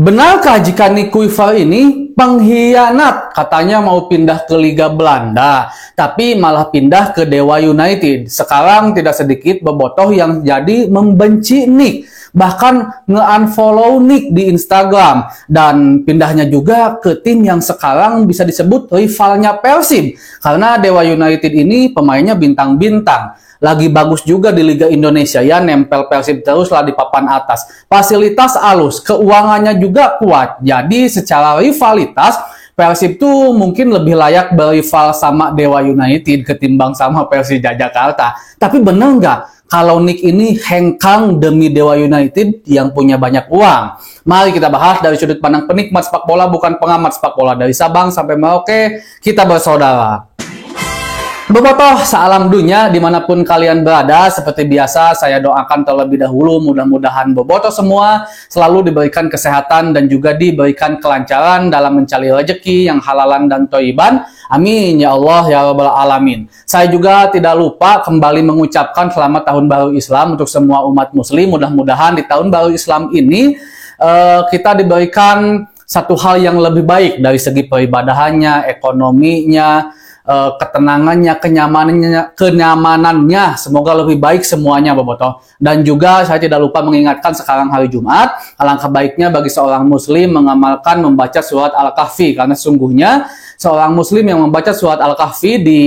Benarkah jika Nick Kuiper ini pengkhianat? Katanya mau pindah ke Liga Belanda, tapi malah pindah ke Dewa United. Sekarang tidak sedikit bobotoh yang jadi membenci Nick, bahkan nge-unfollow Nick di Instagram. Dan pindahnya juga ke tim yang sekarang bisa disebut rivalnya Persib, karena Dewa United ini pemainnya bintang-bintang. Lagi bagus juga di Liga Indonesia ya, nempel Persib terus lah di papan atas. Fasilitas alus, keuangannya juga kuat. Jadi secara rivalitas, Persib tuh mungkin lebih layak berival sama Dewa United ketimbang sama Persija Jakarta. Tapi bener nggak kalau Nick ini hengkang demi Dewa United yang punya banyak uang? Mari kita bahas dari sudut pandang penikmat sepak bola, bukan pengamat sepak bola. Dari Sabang sampai Merauke, kita bersaudara. Bobotoh salam dunia dimanapun kalian berada. Seperti biasa saya doakan terlebih dahulu mudah-mudahan bobotoh semua selalu diberikan kesehatan dan juga diberikan kelancaran dalam mencari rezeki yang halalan dan thayyiban. Amin ya Allah ya rabbal alamin. Saya juga tidak lupa kembali mengucapkan selamat tahun baru Islam untuk semua umat muslim. Mudah-mudahan di tahun baru Islam ini kita diberikan satu hal yang lebih baik dari segi peribadahannya, ekonominya, ketenangannya, kenyamanannya, semoga lebih baik semuanya bobotoh. Dan juga saya tidak lupa mengingatkan sekarang hari Jumat, alangkah baiknya bagi seorang muslim mengamalkan membaca surat Al-Kahfi, karena sungguhnya seorang muslim yang membaca surat Al-Kahfi di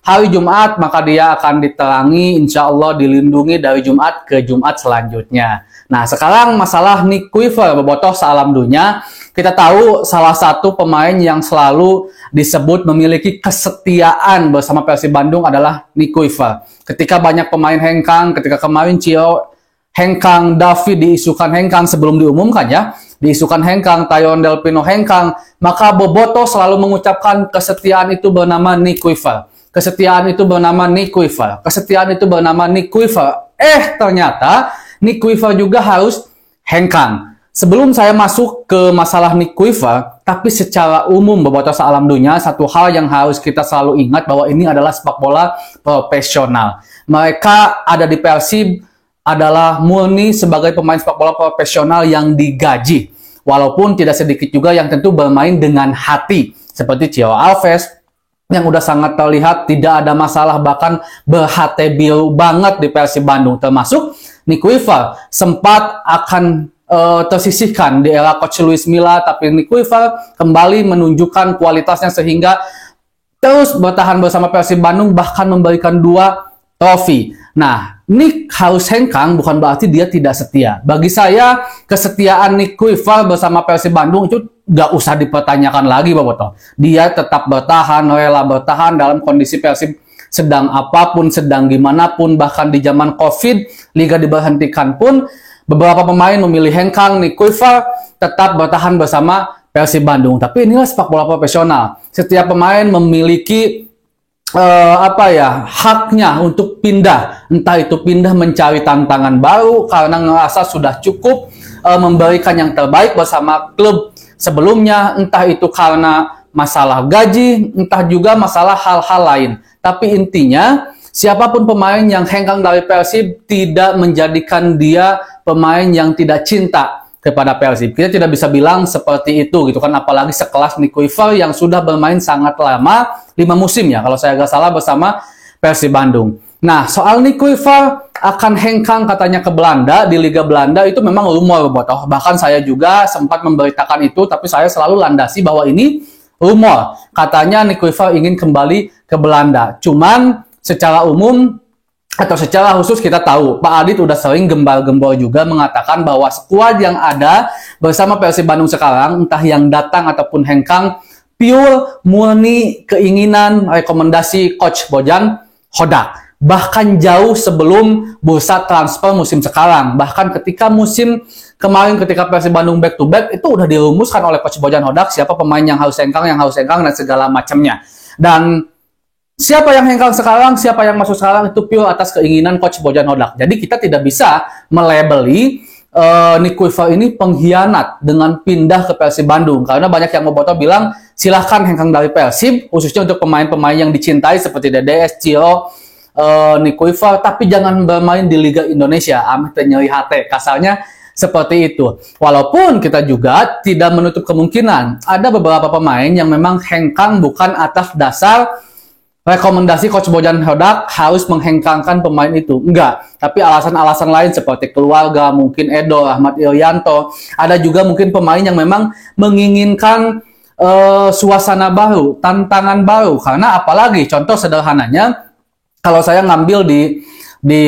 hari Jumat maka dia akan diterangi, insya Allah dilindungi dari Jumat ke Jumat selanjutnya. Nah, sekarang masalah Nick Kuiper, bobotoh salam dunia. Kita tahu salah satu pemain yang selalu disebut memiliki kesetiaan bersama Persib Bandung adalah Nick Kuiper. Ketika banyak pemain hengkang, ketika kemarin Cio hengkang, David diisukan hengkang sebelum diumumkan ya, diisukan hengkang, Tayon Delpino hengkang, maka bobotoh selalu mengucapkan kesetiaan itu bernama Nick Kuiper. Kesetiaan itu bernama Nick Kuiper. Kesetiaan itu bernama Nick Kuiper. Ternyata Nick Kuiper juga harus hengkang. Sebelum saya masuk ke masalah Nick Kuiper, tapi secara umum bobotoh salam dunia, satu hal yang harus kita selalu ingat bahwa ini adalah sepak bola profesional. Mereka ada di Persib adalah murni sebagai pemain sepak bola profesional yang digaji. Walaupun tidak sedikit juga yang tentu bermain dengan hati, seperti Cio Alves, yang udah sangat terlihat tidak ada masalah, bahkan berhati biru banget di Persib Bandung. Termasuk Nick Kuiper sempat akan tersisihkan di era Coach Luis Milla, tapi Nick Kuiper kembali menunjukkan kualitasnya sehingga terus bertahan bersama Persib Bandung, bahkan memberikan 2 trofi. Nah, Nick harus hengkang bukan berarti dia tidak setia. Bagi saya, kesetiaan Nick Kuiper bersama Persib Bandung itu nggak usah dipertanyakan lagi, bobotoh. Dia tetap bertahan, rela bertahan dalam kondisi Persib sedang apapun, sedang gimana pun, bahkan di zaman COVID, liga diberhentikan pun, beberapa pemain memilih hengkang. Nick Kuiper tetap bertahan bersama Persib Bandung. Tapi inilah sepak bola profesional. Setiap pemain memiliki haknya untuk pindah. Entah itu pindah mencari tantangan baru karena ngerasa sudah cukup memberikan yang terbaik bersama klub sebelumnya. Entah itu karena masalah gaji, entah juga masalah hal-hal lain. Tapi intinya, siapapun pemain yang hengkang dari Persib tidak menjadikan dia pemain yang tidak cinta kepada Persib. Kita tidak bisa bilang seperti itu gitu kan, apalagi sekelas Nick Kuiper yang sudah bermain sangat lama, 5 musim ya kalau saya nggak salah bersama Persib Bandung. Nah, soal Nick Kuiper akan hengkang katanya ke Belanda, di Liga Belanda itu memang rumor botoh. Bahkan saya juga sempat memberitakan itu, tapi saya selalu landasi bahwa ini rumor. Katanya Nick Kuiper ingin kembali ke Belanda. Cuman secara umum atau secara khusus kita tahu Pak Adit udah sering gembar-gembor juga mengatakan bahwa skuad yang ada bersama Persib Bandung sekarang, entah yang datang ataupun hengkang, pure murni keinginan rekomendasi Coach Bojan Hodak. Bahkan jauh sebelum bursa transfer musim sekarang. Bahkan ketika musim kemarin ketika Persib Bandung back to back itu udah dirumuskan oleh Coach Bojan Hodak siapa pemain yang harus hengkang dan segala macamnya. Dan siapa yang hengkang sekarang, siapa yang masuk sekarang itu pure atas keinginan Coach Bojan Hodak. Jadi kita tidak bisa melabeli Nick Kuiper ini pengkhianat dengan pindah ke Persib Bandung. Karena banyak yang bobotoh bilang silahkan hengkang dari Persib, khususnya untuk pemain-pemain yang dicintai seperti DDS, Cio, Nick Kuiper, tapi jangan bermain di Liga Indonesia. Amit nyeri hati. Kasarnya seperti itu. Walaupun kita juga tidak menutup kemungkinan ada beberapa pemain yang memang hengkang bukan atas dasar rekomendasi Coach Bojan Hodak harus menghengkangkan pemain itu. Enggak. Tapi alasan-alasan lain seperti keluarga, mungkin Edo, Ahmad Irianto. Ada juga mungkin pemain yang memang menginginkan suasana baru, tantangan baru. Karena apalagi contoh sederhananya, kalau saya ngambil di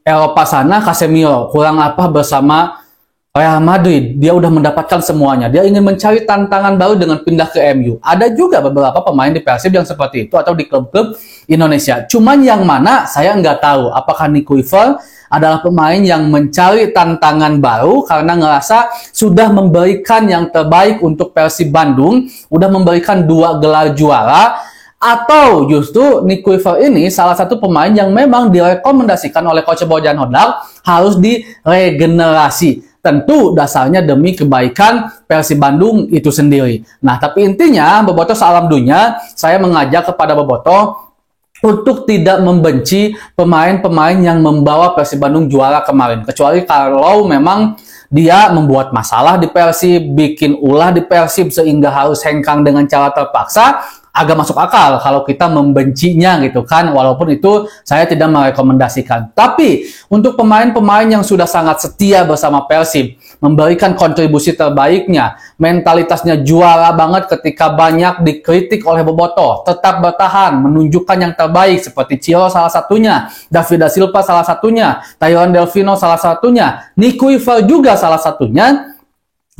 Eropa sana, Casemiro kurang apa bersama Real Madrid, dia udah mendapatkan semuanya. Dia ingin mencari tantangan baru dengan pindah ke MU. Ada juga beberapa pemain di Persib yang seperti itu atau di klub-klub Indonesia. Cuman yang mana saya nggak tahu. Apakah Nico Iver adalah pemain yang mencari tantangan baru karena ngerasa sudah memberikan yang terbaik untuk Persib Bandung, udah memberikan 2 gelar juara, atau justru Nico Iver ini salah satu pemain yang memang direkomendasikan oleh Coach Bojan Hodak harus diregenerasi. Tentu dasarnya demi kebaikan Persib Bandung itu sendiri. Nah, tapi intinya Bobotoh salam dunia, saya mengajak kepada Bobotoh untuk tidak membenci pemain-pemain yang membawa Persib Bandung juara kemarin. Kecuali kalau memang dia membuat masalah di Persib, bikin ulah di Persib sehingga harus hengkang dengan cara terpaksa, agak masuk akal kalau kita membencinya gitu kan, walaupun itu saya tidak merekomendasikan. Tapi untuk pemain-pemain yang sudah sangat setia bersama Persib, memberikan kontribusi terbaiknya, mentalitasnya juara banget ketika banyak dikritik oleh Bobotoh, tetap bertahan, menunjukkan yang terbaik seperti Ciro salah satunya, David da Silva salah satunya, Tyrone Delfino salah satunya, Nico Iver juga salah satunya,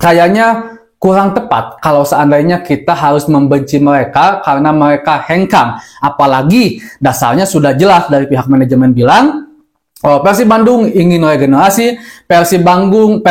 kayaknya kurang tepat kalau seandainya kita harus membenci mereka karena mereka hengkang. Apalagi dasarnya sudah jelas dari pihak manajemen bilang, Persib Bandung ingin regenerasi, Persib Bandung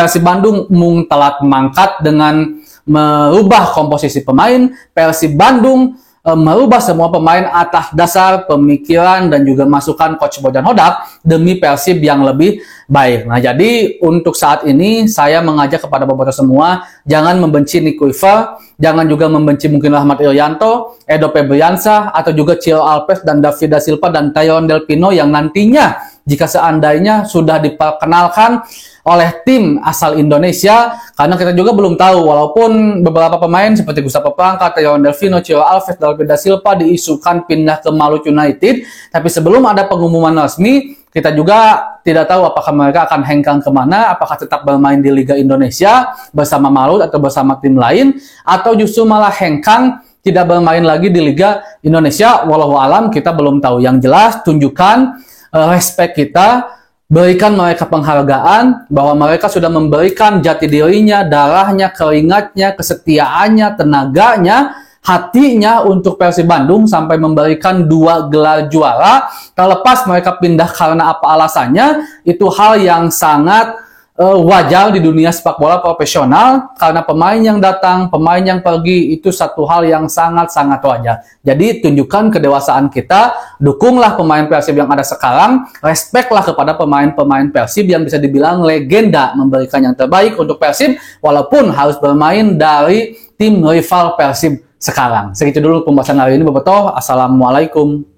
mung telat mangkat dengan merubah komposisi pemain, Persib Bandung merubah semua pemain atas dasar pemikiran dan juga masukan Coach Bojan Hodak demi Persib yang lebih baik. Nah, jadi untuk saat ini saya mengajak kepada Bobotoh semua, jangan membenci Nico Iver, jangan juga membenci mungkin Ahmad Irianto, Edo Febriansah, atau juga Ciro Alves dan David da Silva dan Tyrone Delfino yang nantinya jika seandainya sudah diperkenalkan oleh tim asal Indonesia, karena kita juga belum tahu, walaupun beberapa pemain seperti Gustavo Poyonga, Tyrone Delfino, Ciro Alves, David da Silva diisukan pindah ke Maluku United, tapi sebelum ada pengumuman resmi, kita juga tidak tahu apakah mereka akan hengkang kemana, apakah tetap bermain di Liga Indonesia bersama Malut atau bersama tim lain, atau justru malah hengkang tidak bermain lagi di Liga Indonesia. Wallahu alam, kita belum tahu. Yang jelas, tunjukkan respect kita, berikan mereka penghargaan bahwa mereka sudah memberikan jati dirinya, darahnya, keringatnya, kesetiaannya, tenaganya, hatinya untuk Persib Bandung sampai memberikan 2 gelar juara. Terlepas mereka pindah karena apa alasannya, itu hal yang sangat wajar di dunia sepak bola profesional, karena pemain yang datang, pemain yang pergi itu satu hal yang sangat-sangat wajar. Jadi tunjukkan kedewasaan kita, dukunglah pemain Persib yang ada sekarang, respeklah kepada pemain-pemain Persib yang bisa dibilang legenda, memberikan yang terbaik untuk Persib walaupun harus bermain dari tim rival Persib sekarang. Segitu dulu pembahasan hari ini, Bobotoh. Assalamualaikum.